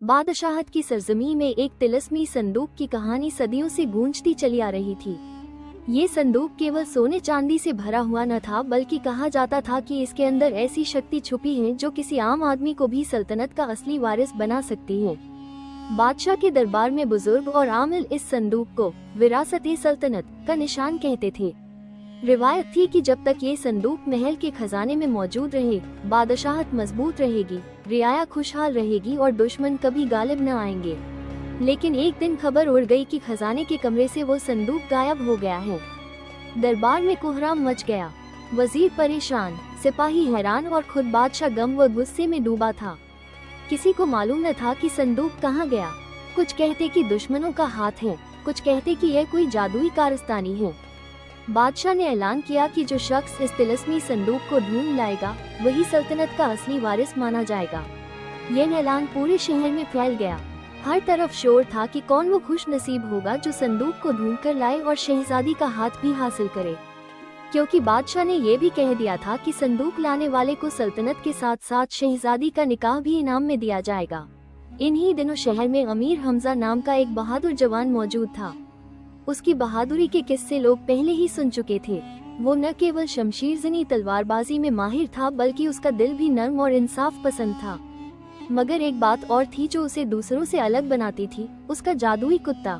बादशाहत की सरजमी में एक तिलस्मी संदूक की कहानी सदियों से गूंजती चली आ रही थी। ये संदूक केवल सोने चांदी से भरा हुआ न था, बल्कि कहा जाता था कि इसके अंदर ऐसी शक्ति छुपी है जो किसी आम आदमी को भी सल्तनत का असली वारिस बना सकती है। बादशाह के दरबार में बुजुर्ग और आमिल इस संदूक को विरासत-ए-सल्तनत का निशान कहते थे। रिवायत थी कि जब तक ये संदूक महल के खजाने में मौजूद रहे, बादशाहत मजबूत रहेगी, रियाया खुशहाल रहेगी और दुश्मन कभी गालिब न आएंगे। लेकिन एक दिन खबर उड़ गई कि खजाने के कमरे से वो संदूक गायब हो गया है। दरबार में कोहराम मच गया। वजीर परेशान, सिपाही हैरान और खुद बादशाह गम व गुस्से में डूबा था। किसी को मालूम न था कि संदूक कहाँ गया। कुछ कहते कि दुश्मनों का हाथ है, कुछ कहते कि यह कोई जादुई कारस्तानी है। बादशाह ने ऐलान किया कि जो शख्स इस तिलस्मी संदूक को ढूंढ लाएगा, वही सल्तनत का असली वारिस माना जाएगा। यह ऐलान पूरे शहर में फैल गया। हर तरफ शोर था कि कौन वो खुश नसीब होगा जो संदूक को ढूंढ कर लाए और शहजादी का हाथ भी हासिल करे, क्योंकि बादशाह ने यह भी कह दिया था कि संदूक लाने वाले को सल्तनत के साथ साथ शहजादी का निकाह भी इनाम में दिया जाएगा। इन्हीं दिनों शहर में अमीर हमजा नाम का एक बहादुर जवान मौजूद था। उसकी बहादुरी के किस्से लोग पहले ही सुन चुके थे। वो न केवल शमशीरजनी तलवारबाजी में माहिर था, बल्कि उसका दिल भी नर्म और इंसाफ पसंद था। मगर एक बात और थी जो उसे दूसरों से अलग बनाती थी, उसका जादुई कुत्ता।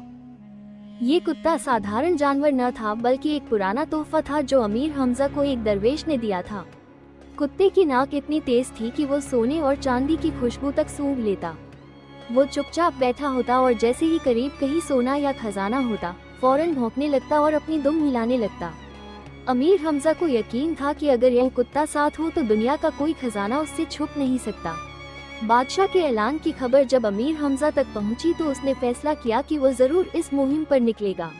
ये कुत्ता साधारण जानवर न था, बल्कि एक पुराना तोहफा था जो अमीर हमजा को एक दरवेश ने दिया था। कुत्ते की नाक इतनी तेज थी कि वो सोने और चांदी की खुशबू तक सूंघ लेता। वो चुपचाप बैठा होता और जैसे ही करीब कहीं सोना या खजाना होता, फौरन भौंकने लगता और अपनी दुम हिलाने लगता। अमीर हमजा को यकीन था कि अगर यह कुत्ता साथ हो तो दुनिया का कोई खजाना उससे छुप नहीं सकता। बादशाह के ऐलान की खबर जब अमीर हमजा तक पहुंची तो उसने फैसला किया कि वो जरूर इस मुहिम पर निकलेगा।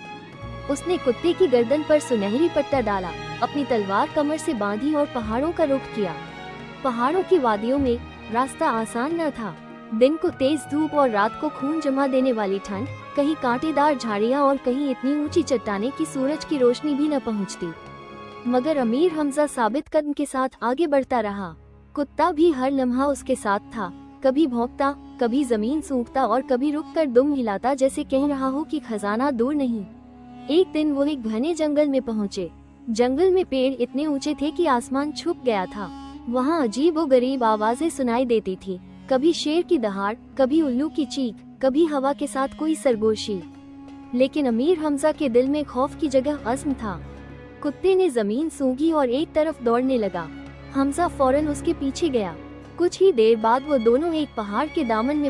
उसने कुत्ते की गर्दन पर सुनहरी पट्टा डाला, अपनी तलवार कमर से बांधी और पहाड़ों का रुख किया। पहाड़ों की वादियों में रास्ता आसान न था। दिन को तेज धूप और रात को खून जमा देने वाली ठंड, कहीं कांटेदार झाड़ियां और कहीं इतनी ऊंची चट्टानें कि सूरज की रोशनी भी न पहुंचती। मगर अमीर हमजा साबित कदम के साथ आगे बढ़ता रहा। कुत्ता भी हर लम्हा उसके साथ था, कभी भौंकता, कभी जमीन सूंघता और कभी रुककर दुम हिलाता, जैसे कह रहा हो कि खजाना दूर नहीं। एक दिन वो एक घने जंगल में पहुंचे। जंगल में पेड़ इतने ऊंचे थे कि आसमान छुप गया था। वहाँ अजीब व गरीब आवाजें सुनाई देती थी, कभी शेर की दहाड़, कभी उल्लू की चीख, कभी हवा के साथ कोई सरगोशी। लेकिन अमीर हमजा के दिल में खौफ की जगह अज़्म था। कुत्ते ने जमीन सूंघी और एक तरफ दौड़ने लगा। हमजा फौरन उसके पीछे गया। कुछ ही देर बाद वो दोनों एक पहाड़ के दामन में